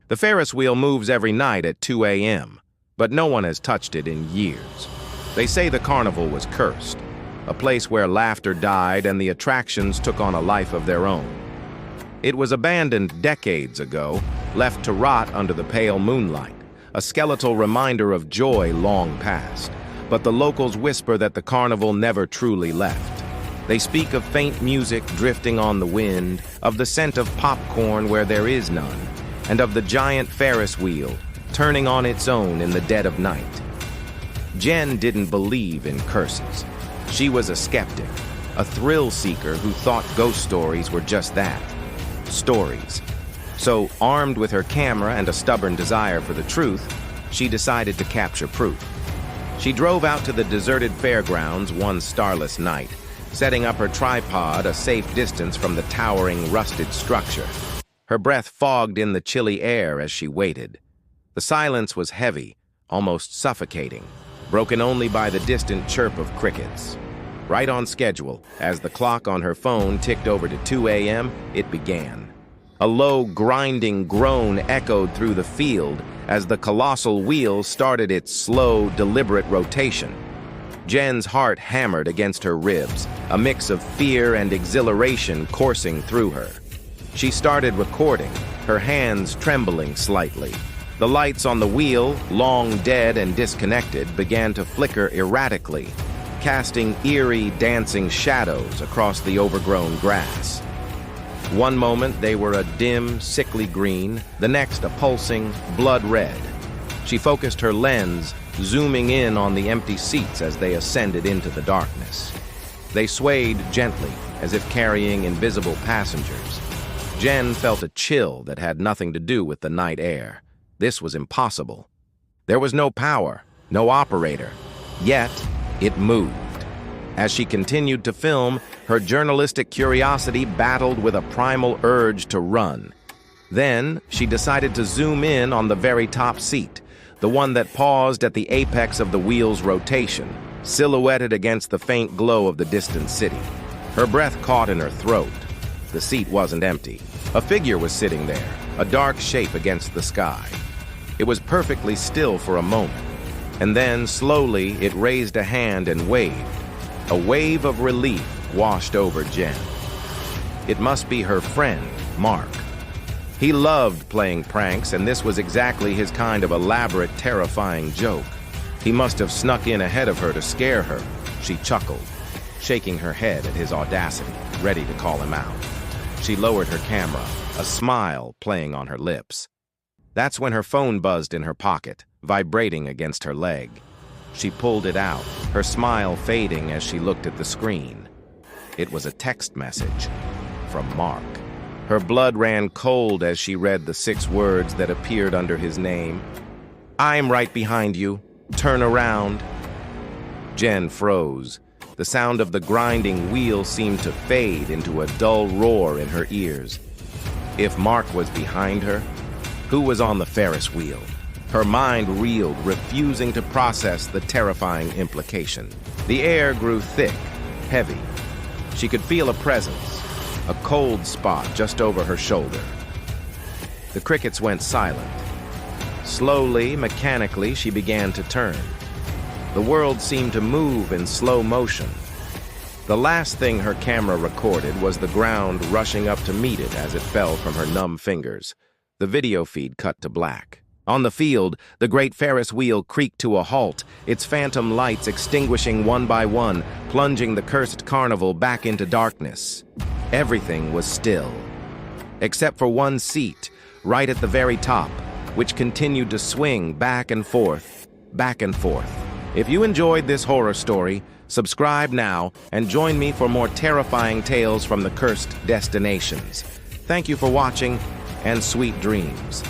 The Ferris wheel moves every night at 2 a.m., but no one has touched it in years. They say the carnival was cursed, a place where laughter died and the attractions took on a life of their own. It was abandoned decades ago, left to rot under the pale moonlight, a skeletal reminder of joy long past. But the locals whisper that the carnival never truly left. They speak of faint music drifting on the wind, of the scent of popcorn where there is none, and of the giant Ferris wheel turning on its own in the dead of night. Jen didn't believe in curses. She was a skeptic, a thrill seeker who thought ghost stories were just that, stories. So, armed with her camera and a stubborn desire for the truth, she decided to capture proof. She drove out to the deserted fairgrounds one starless night, setting up her tripod a safe distance from the towering, rusted structure. Her breath fogged in the chilly air as she waited. The silence was heavy, almost suffocating, broken only by the distant chirp of crickets. Right on schedule, as the clock on her phone ticked over to 2 a.m., it began. A low, grinding groan echoed through the field as the colossal wheel started its slow, deliberate rotation. Jen's heart hammered against her ribs, a mix of fear and exhilaration coursing through her. She started recording, her hands trembling slightly. The lights on the wheel, long dead and disconnected, began to flicker erratically, casting eerie, dancing shadows across the overgrown grass. One moment they were a dim, sickly green, the next a pulsing, blood red. She focused her lens, zooming in on the empty seats as they ascended into the darkness. They swayed gently, as if carrying invisible passengers. Jen felt a chill that had nothing to do with the night air. This was impossible. There was no power, no operator. Yet, it moved. As she continued to film, her journalistic curiosity battled with a primal urge to run. Then, she decided to zoom in on the very top seat, the one that paused at the apex of the wheel's rotation, silhouetted against the faint glow of the distant city. Her breath caught in her throat. The seat wasn't empty. A figure was sitting there, a dark shape against the sky. It was perfectly still for a moment, and then, slowly, it raised a hand and waved. A wave of relief washed over Jen. It must be her friend, Mark. He loved playing pranks, and this was exactly his kind of elaborate, terrifying joke. He must have snuck in ahead of her to scare her. She chuckled, shaking her head at his audacity, ready to call him out. She lowered her camera, a smile playing on her lips. That's when her phone buzzed in her pocket, vibrating against her leg. She pulled it out, her smile fading as she looked at the screen. It was a text message from Mark. Her blood ran cold as she read the 6 words that appeared under his name. "I'm right behind you. Turn around." Jen froze. The sound of the grinding wheel seemed to fade into a dull roar in her ears. If Mark was behind her, who was on the Ferris wheel? Her mind reeled, refusing to process the terrifying implication. The air grew thick, heavy. She could feel a presence, a cold spot just over her shoulder. The crickets went silent. Slowly, mechanically, she began to turn. The world seemed to move in slow motion. The last thing her camera recorded was the ground rushing up to meet it as it fell from her numb fingers. The video feed cut to black. On the field, the great Ferris wheel creaked to a halt, its phantom lights extinguishing one by one, plunging the cursed carnival back into darkness. Everything was still, except for one seat, right at the very top, which continued to swing back and forth, back and forth. If you enjoyed this horror story, subscribe now and join me for more terrifying tales from the cursed destinations. Thank you for watching, and sweet dreams.